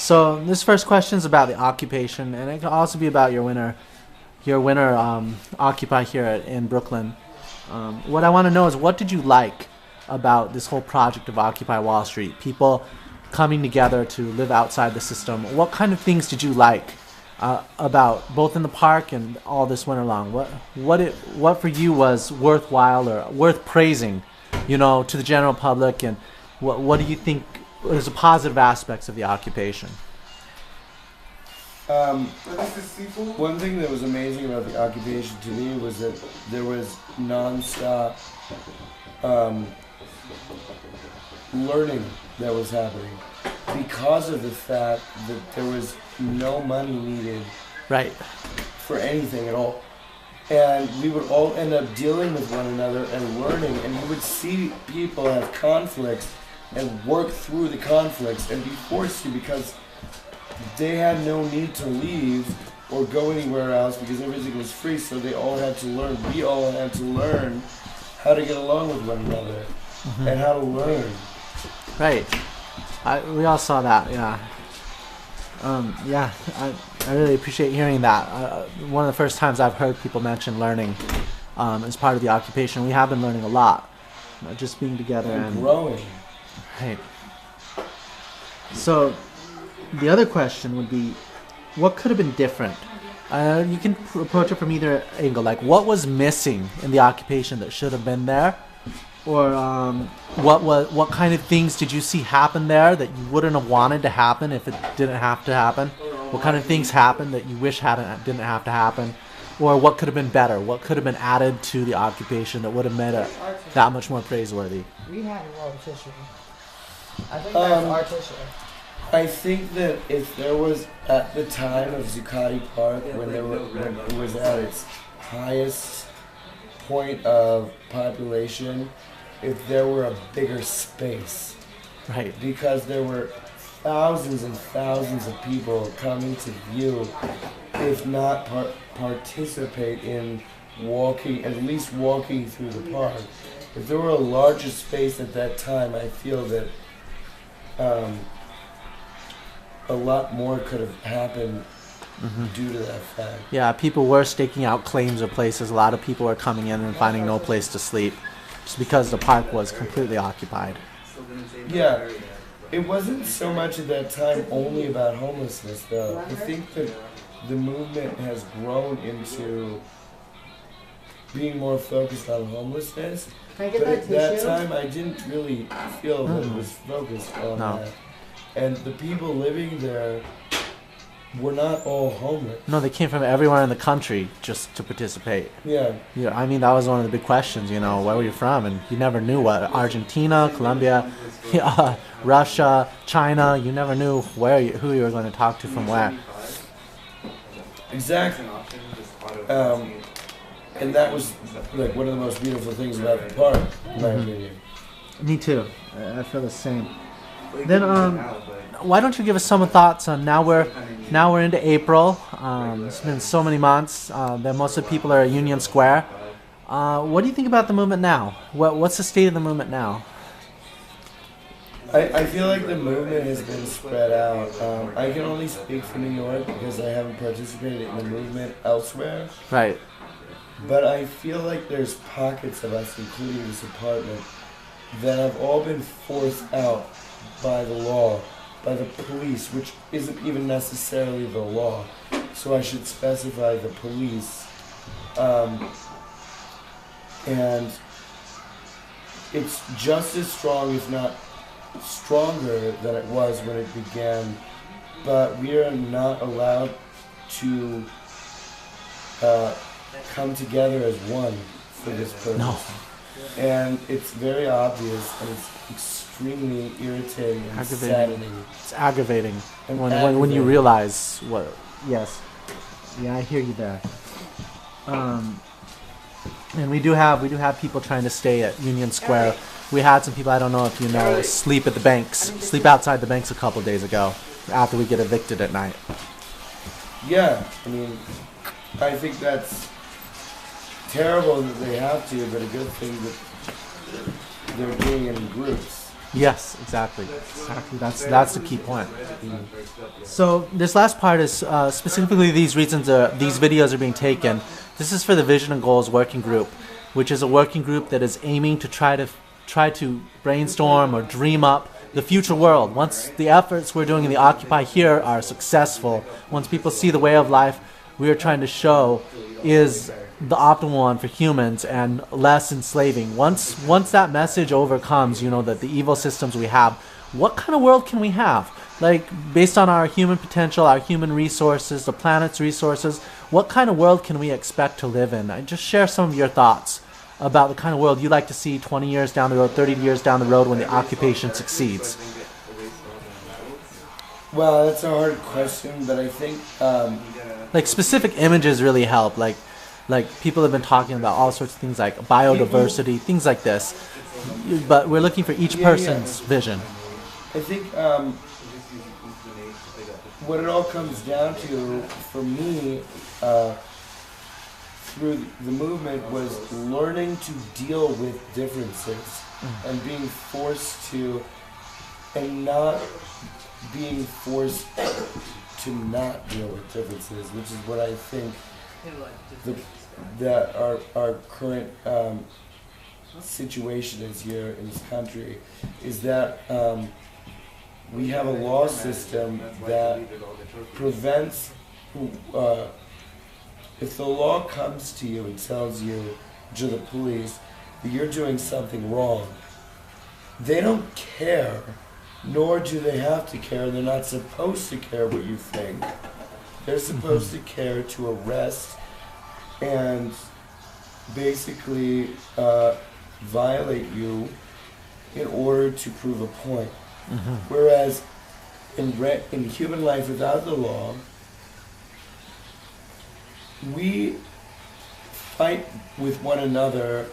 So this first question is about the occupation, and it can also be about your winter Occupy here in Brooklyn. What I want to know is, what did you like about this whole project of Occupy Wall Street? People coming together to live outside the system. What kind of things did you like about both in the park and all this winter long? What for you was worthwhile or worth praising, to the general public, and what do you think is the positive aspects of the occupation? One thing that was amazing about the occupation to me was that there was nonstop learning that was happening because of the fact that there was no money needed Right. for anything at all. And we would all end up dealing with one another and learning, and you would see people have conflicts and work through the conflicts and be forced to, because they had no need to leave or go anywhere else because everything was free, so they all had to learn. We all had to learn how to get along with one another and how to learn. Right. We all saw that, yeah. I really appreciate hearing that. One of the first times I've heard people mention learning as part of the occupation. We have been learning a lot, just being together And and growing. Right. So, the other question would be, what could have been different? You can approach it from either angle. Like, what was missing in the occupation that should have been there, or what kind of things did you see happen there that you wouldn't have wanted to happen if it didn't have to happen? What kind of things happened that you wish didn't have to happen, or what could have been better? What could have been added to the occupation that would have made it that much more praiseworthy? We had a lot of tissue. I think that's our tissue. I think that if there was, at the time of Zuccotti Park, when it was at its highest point of population, if there were a bigger space, Right. because there were thousands and thousands of people coming to view, if not participate in walking, at least walking through the park. If there were a larger space at that time, I feel that a lot more could have happened due to that fact. Yeah, people were staking out claims of places. A lot of people were coming in and finding no place to sleep just because the park was completely occupied. Yeah, it wasn't so much at that time only about homelessness, though. I think that the movement has grown into being more focused on homelessness. Can I get But that at that tissue? time, I didn't really feel that it was focused on No. that. And the people living there were not all homeless. No, they came from everywhere in the country just to participate. Yeah, Yeah, I mean, that was one of the big questions, where were you from? And you never knew what, Argentina, Colombia, Russia, China, you never knew who you were going to talk to from where. exactly. And that was like one of the most beautiful things about the park, in my opinion. Me too. I feel the same. Then, why don't you give us some thoughts on now we're into April. It's been so many months. That most of the people are at Union Square. What do you think about the movement now? What's the state of the movement now? I feel like the movement has been spread out. I can only speak for New York because I haven't participated in the movement elsewhere. Right. But I feel like there's pockets of us, including this apartment, that have all been forced out by the law, by the police, which isn't even necessarily the law. So I should specify the police. And it's just as strong, if not stronger, than it was when it began. But we are not allowed to come together as one for this purpose. No. And it's very obvious, and it's extremely irritating and Aggravating. saddening. It's aggravating And when you aggravating. realize what. Yes. Yeah, I hear you there. And we do have people trying to stay at Union Square. We had some people, I don't know if you know, sleep outside the banks a couple of days ago after we get evicted at night. Yeah, I mean, I think that's terrible that they have to, but a good thing that they're doing it in groups. Yes, exactly. That's the key point. So this last part is specifically these videos are being taken. This is for the Vision and Goals Working Group, which is a working group that is aiming to try to brainstorm or dream up the future world. Once the efforts we're doing in the Occupy here are successful, once people see the way of life we are trying to show is the optimal one for humans and less enslaving. Once that message overcomes, that the evil systems we have, what kind of world can we have? Like, based on our human potential, our human resources, the planet's resources, what kind of world can we expect to live in? Just share some of your thoughts about the kind of world you'd like to see 20 years down the road, 30 years down the road when the occupation succeeds. Well, that's a hard question, but I think like specific images really help. Like people have been talking about all sorts of things like biodiversity, things like this. But we're looking for each person's vision. I think what it all comes down to, for me, through the movement, was learning to deal with differences and being forced to, and not being forced to not deal with differences, which is what I think that our current situation is here in this country, is that we have a law system that prevents, if the law comes to you and tells you, to the police, that you're doing something wrong, they don't care, nor do they have to care. They're not supposed to care what you think. They're supposed to care to arrest and basically violate you in order to prove a point. Whereas in human life without the law, we fight with one another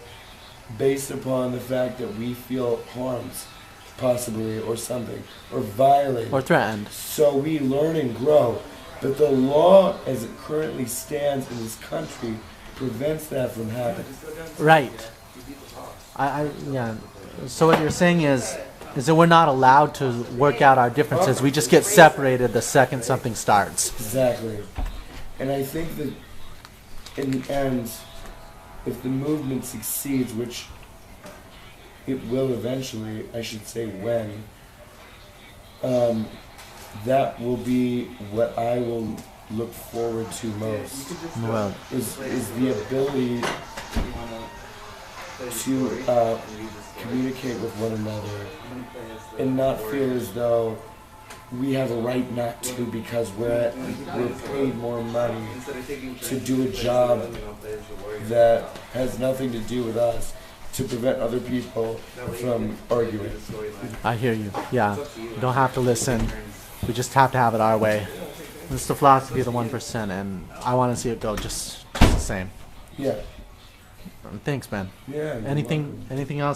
based upon the fact that we feel harmed, possibly, or something, or violated, or threatened. So we learn and grow. But the law, as it currently stands in this country, prevents that from happening. Right. Yeah. So what you're saying is that we're not allowed to work out our differences. We just get separated the second something starts. Exactly. And I think that in the end, if the movement succeeds, which it will eventually, I should say when, that will be what I will look forward to most. Well, is the ability to communicate with one another and not feel as though we have a right not to, because we're paid more money to do a job that has nothing to do with us, to prevent other people from arguing. I hear you. Yeah. We don't have to listen. We just have to have it our way. It's the philosophy of the 1%, and I want to see it go just the same. Yeah. Thanks, man. Yeah. Anything else?